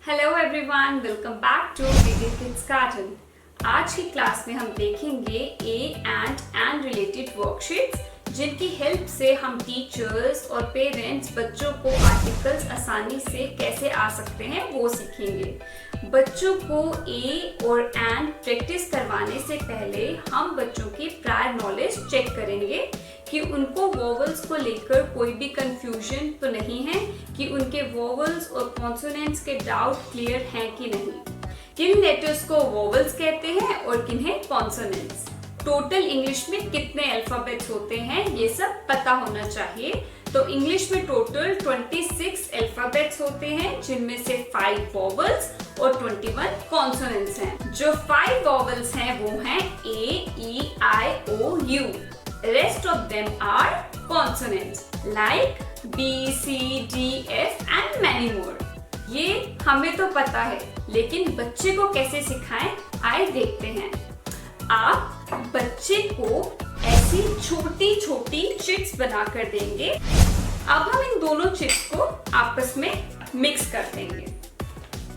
Hello everyone, welcome back to DD kids cartoon. आज की class में हम देखेंगे ए एंड रिलेटेड वर्कशीट्स, जिनकी हेल्प से हम टीचर्स और पेरेंट्स बच्चों को आर्टिकल्स आसानी से कैसे आ सकते हैं वो सीखेंगे। बच्चों को ए और एंड प्रैक्टिस करवाने से पहले हम बच्चों की प्रायर नॉलेज चेक करेंगे कि उनको वोवल्स को लेकर कोई भी कंफ्यूजन तो नहीं है, कि उनके वोवल्स और कॉन्सोनेंट्स के डाउट क्लियर हैं कि नहीं, किन लेटर्स को वोवल्स कहते हैं और किन्हें कॉन्सोनेंट्स, टोटल इंग्लिश में कितने अल्फाबेट्स होते हैं ये सब पता होना चाहिए। तो इंग्लिश में टोटल 26 अल्फाबेट्स होते हैं, जिनमें से 5 वोवल्स और 21 कॉन्सोनेंट्स हैं। जो 5 वोवल्स हैं वो हैं ए, E, I, O, you. Rest of them are consonants like B, C, D, F and many more. ये हमें तो पता है, लेकिन बच्चे को कैसे सिखाएं आइए देखते हैं। आप बच्चे को ऐसी छोटी छोटी चिट्स बनाकर देंगे। अब हम इन दोनों चिट्स को आपस में मिक्स कर देंगे।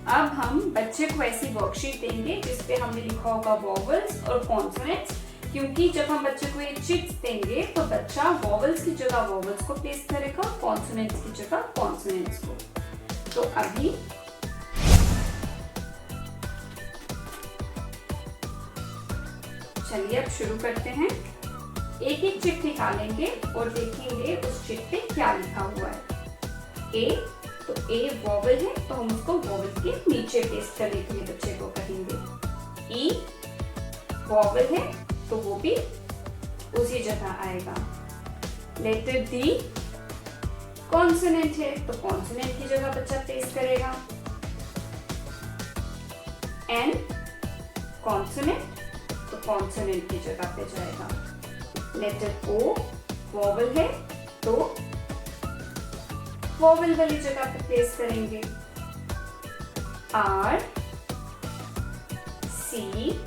अब हम बच्चे को ऐसी वर्कशीट देंगे जिसपे हमने लिखा होगा वोवल्स और कॉन्सोनेंट्स, क्योंकि जब हम बच्चे को ये चिट्स देंगे तो बच्चा वोवल्स की जगह वोवल्स को प्लेस करेगा, कॉन्सोनेंट्स की जगह कॉन्सोनेंट्स को। तो अभी चलिए अब शुरू करते हैं। एक एक चिट निकालेंगे और देखेंगे उस चिट पे क्या लिखा हुआ है। ए, तो ए वोवल है तो हम उसको वोवल के नीचे पेस्ट करने के लिए बच्चे को कहेंगे। ई वोवल है तो वो भी उसी जगह आएगा। लेटर डी कॉन्सोनेंट है तो कॉन्सोनेंट की जगह बच्चा प्लेस करेगा। एन कॉन्सोनेंट तो कॉन्सोनेंट की जगह पे जाएगा। लेटर ओ वोवल है तो वोवल वाली जगह पे प्लेस करेंगे। R, C,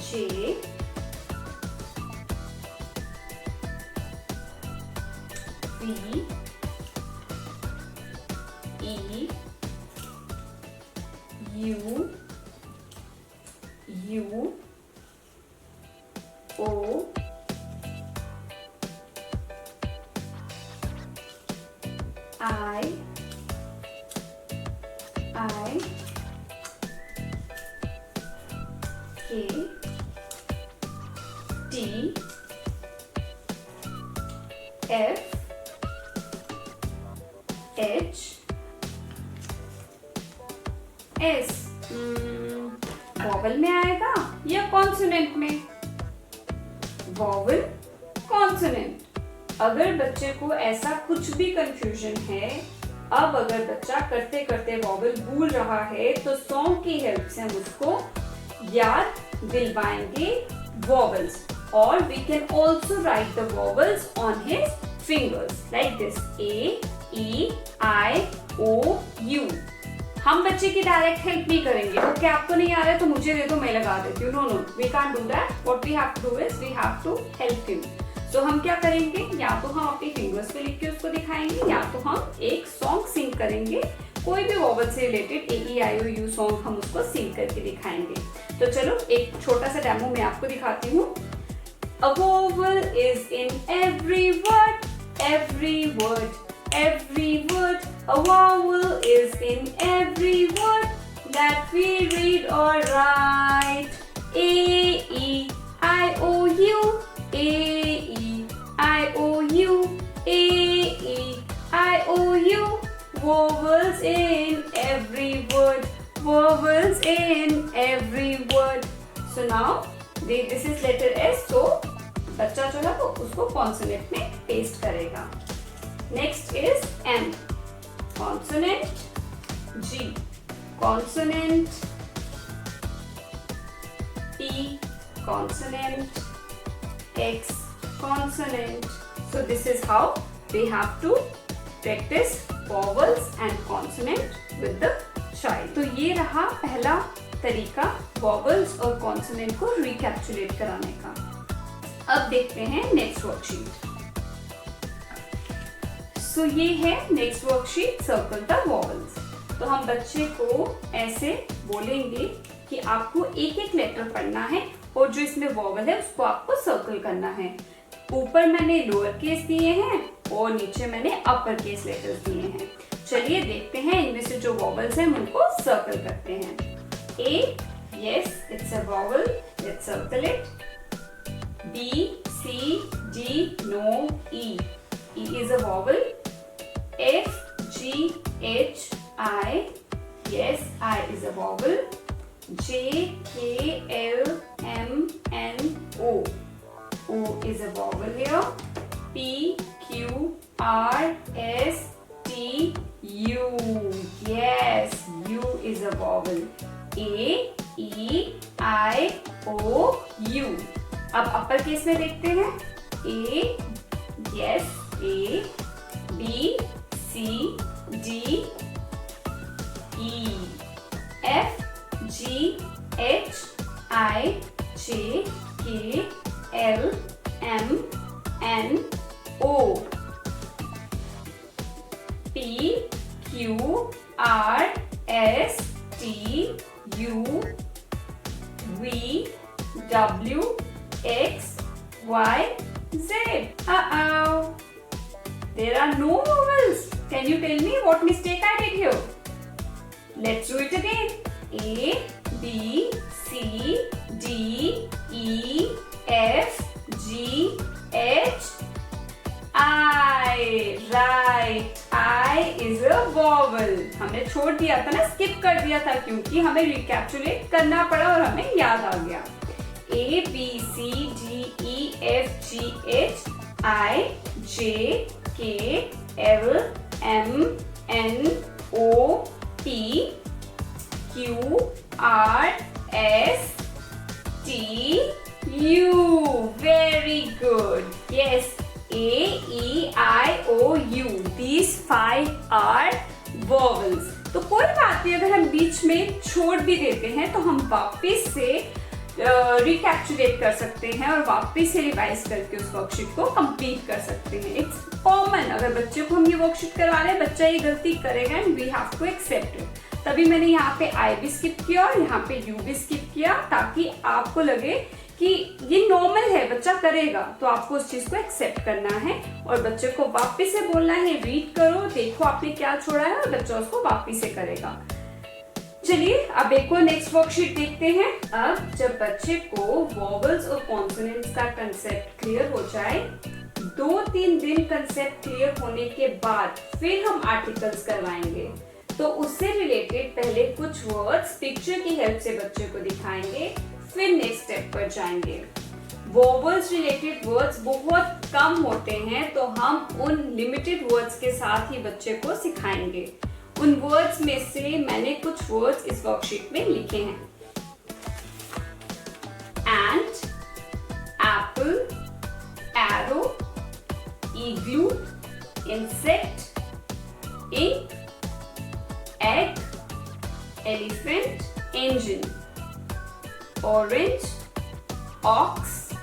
J, B, E, U, O, I, K, T, F, H, S। Vowel में आएगा या कॉन्सोनेंट में? Vowel, consonant. अगर बच्चे को ऐसा कुछ भी कंफ्यूजन है, अब अगर बच्चा करते करते वोवल भूल रहा है तो सॉन्ग की हेल्प से हम उसको याद दिलवाएंगे vowels. Or we can also write the vowels on his fingers like this: A, E, I, O, U। हम बच्चे की डायरेक्ट हेल्प नहीं करेंगे। ओके, आपको नहीं आ रहा है तो मुझे दे दो, मैं लगा देती हूँ। No, we can't do that. What we have to do is we have to help him. So हम क्या करेंगे, या तो हम अपनी फिंगर्स पे लिख के उसको दिखाएंगे, या तो हम एक सॉन्ग सिंग करेंगे। कोई भी वोवल से related A, E, I, O, U song हम उसको सिंग करके दिखाएंगे। तो चलो एक छोटा सा डेमो मैं आपको दिखाती हूँ। A vowel is in every word, every word, every word. A vowel is in every word that we read or write. A, E, I, O, U, A, E, I, O, U, A, E, I, O, U. Vowels in every word, vowels in every word. So now this is letter S, so बच्चा जो है वो उसको consonant में paste करेगा। Next is M, consonant, G, consonant, P, consonant, X, consonant. So this is how we have to practice vowels and consonant with the child. तो ये रहा पहला तरीका वोवल्स और कॉन्सोनेंट को रिकैप्चुलेट कराने का। अब देखते हैं नेक्स्ट वर्कशीट। सो ये है next worksheet, circle the vowels. तो हम बच्चे को ऐसे बोलेंगे कि आपको एक एक लेटर पढ़ना है और जो इसमें वॉवल है उसको आपको सर्कल करना है। ऊपर मैंने लोअर केस दिए हैं और नीचे मैंने अपर केस लेटर्स दिए हैं। चलिए देखते हैं इनमें से जो वॉवल्स हैं उनको सर्कल करते हैं। A, yes it's a vowel, let's circle it. B, C, D, no, E, E is a vowel. F, G, H, I, yes I is a vowel. J, K, L, M, N, O, O is a vowel here. P, Q, R, S, T, U, yes U is a vowel. A, E, I, O, U. अब upper case में देखते हैं। A, yes A, B, C, D, E, F, G, H, I, J, K, L, M, N, O, P, Q, R, S, T, U, V, W, X, Y, Z. Uh-oh. There are no vowels. Can you tell me what mistake I did here? Let's do it again. A, B, C, D, E, F, G, H, I. Right. I is a vowel. हमने छोड़ दिया था ना, skip कर दिया था क्योंकि हमें रिकैप्चुलेट करना पड़ा और हमें याद आ गया। A, B, C, D, E, F, G, H, I, J, K, L, M, N, O, P, Q, R, S, T, U. Very good. Yes, A, E, I, O, U. These 5 are vowels. तो कोई बात नहीं, अगर हम बीच में छोड़ भी देते हैं तो हम वापस से रिकैप्चुलेट कर सकते हैं और वापस से रिवाइज करके उस वर्कशीट को कंप्लीट कर सकते हैं। इट्स कॉमन, अगर बच्चे को हम ये वर्कशीट करवा रहे हैं, बच्चा ये गलती करेगा and we have to accept it. तभी मैंने यहाँ पे आई भी स्किप किया और यहाँ पे यू भी स्किप किया, ताकि आपको लगे कि ये नॉर्मल है, बच्चा करेगा, तो आपको उस चीज को एक्सेप्ट करना है और बच्चे को वापस से बोलना है, रीड करो, देखो आपने क्या छोड़ा है, और बच्चा उसको वापस से करेगा। चलिए अब एक और नेक्स्ट वर्कशीट देखते हैं। अब जब बच्चे को वॉवल्स और कॉन्सोनेंट्स का कंसेप्ट क्लियर हो जाए, 2-3 दिन कंसेप्ट क्लियर होने के बाद फिर हम आर्टिकल्स करवाएंगे। तो उससे रिलेटेड पहले कुछ वर्ड्स पिक्चर की हेल्प से बच्चे को दिखाएंगे, फिर नेक्स्ट स्टेप पर जाएंगे। वॉवल्स रिलेटेड वर्ड्स बहुत कम होते हैं, तो हम उन लिमिटेड वर्ड्स के साथ ही बच्चे को सिखाएंगे। उन वर्ड्स में से मैंने कुछ वर्ड्स इस वर्कशीट में लिखे हैं। Ant, apple, arrow, igloo, insect, ink, egg, elephant, engine, orange, ox,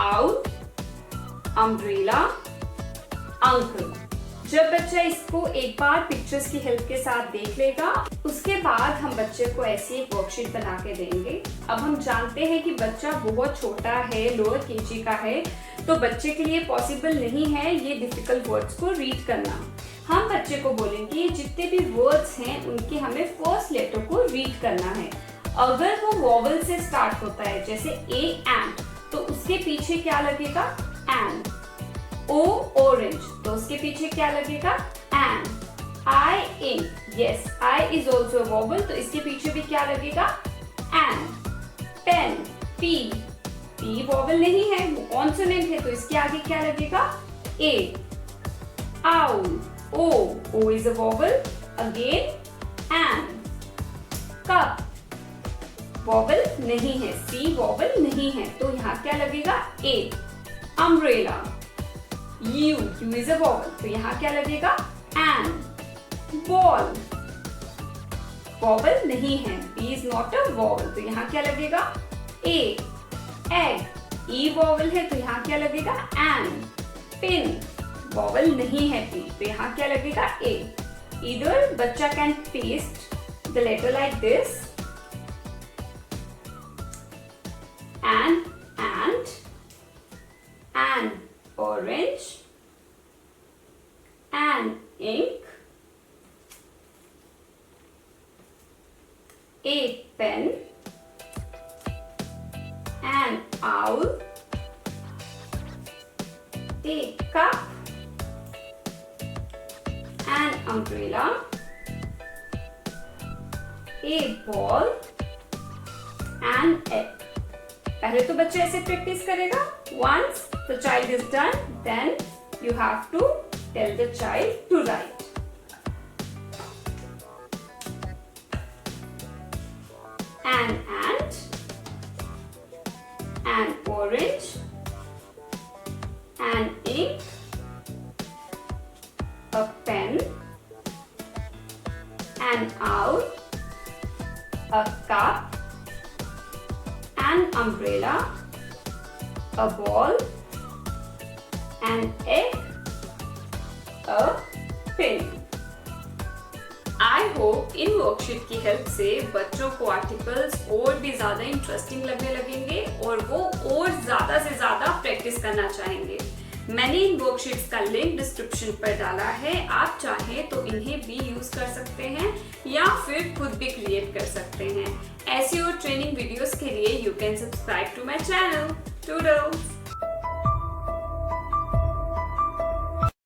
owl, umbrella, uncle। जब बच्चा इसको एक बार पिक्चर्स की हेल्प के साथ देख लेगा, उसके बाद हम बच्चे को ऐसी एक वर्कशीट बना के देंगे। अब हम जानते हैं कि बच्चा बहुत छोटा है, लोअर केजी का है, तो बच्चे के लिए पॉसिबल नहीं है ये डिफिकल्ट वर्ड्स को रीड करना। हम बच्चे को बोलेंगे जितने भी वर्ड्स हैं उनके हमें फर्स्ट लेटर को रीड करना है। अगर वो वॉवल से स्टार्ट होता है, जैसे ए एंड, तो उसके पीछे क्या लगेगा? एंड। ओ ऑरेंज, तो उसके पीछे क्या लगेगा? And. I ink, yes I is also a vowel, तो इसके पीछे भी क्या लगेगा? And. Pen, P, P vowel नहीं है, वो कॉन्सोनेंट है, तो इसके आगे क्या लगेगा? A. Owl, O, O is a vowel, again and। cup, vowel नहीं है, C vowel नहीं है, तो यहाँ क्या लगेगा? A। umbrella, U, U is a vowel, तो यहाँ क्या लगेगा? and। ball, vowel नहीं है, B is not a vowel, तो यहाँ क्या लगेगा? A। egg, E vowel है, तो यहाँ क्या लगेगा? and। pin, वॉवल नहीं है पी, तो यहाँ क्या लगेगा? ए। Either बच्चा can paste the letter like this, an ant, an orange, an ink, a pen, an owl, a cup, an umbrella, a ball, an egg. पहले तो बच्चा ऐसे प्रैक्टिस करेगा. Once the child is done, then you have to tell the child to write. An ant, an orange, an ink, a pen, an owl, a cup, an umbrella, a ball, an egg, a pin. I hope in worksheet की help से बच्चों को articles और भी ज्यादा interesting लगने लगेंगे और वो और ज्यादा से ज्यादा प्रैक्टिस करना चाहेंगे. मैंने इन वर्कशीट्स का लिंक डिस्क्रिप्शन पर डाला है. आप चाहें तो इन्हें भी यूज कर सकते हैं या फिर खुद भी क्रिएट कर सकते हैं. ऐसी और ट्रेनिंग वीडियोस के लिए you can subscribe to my channel. Toodles.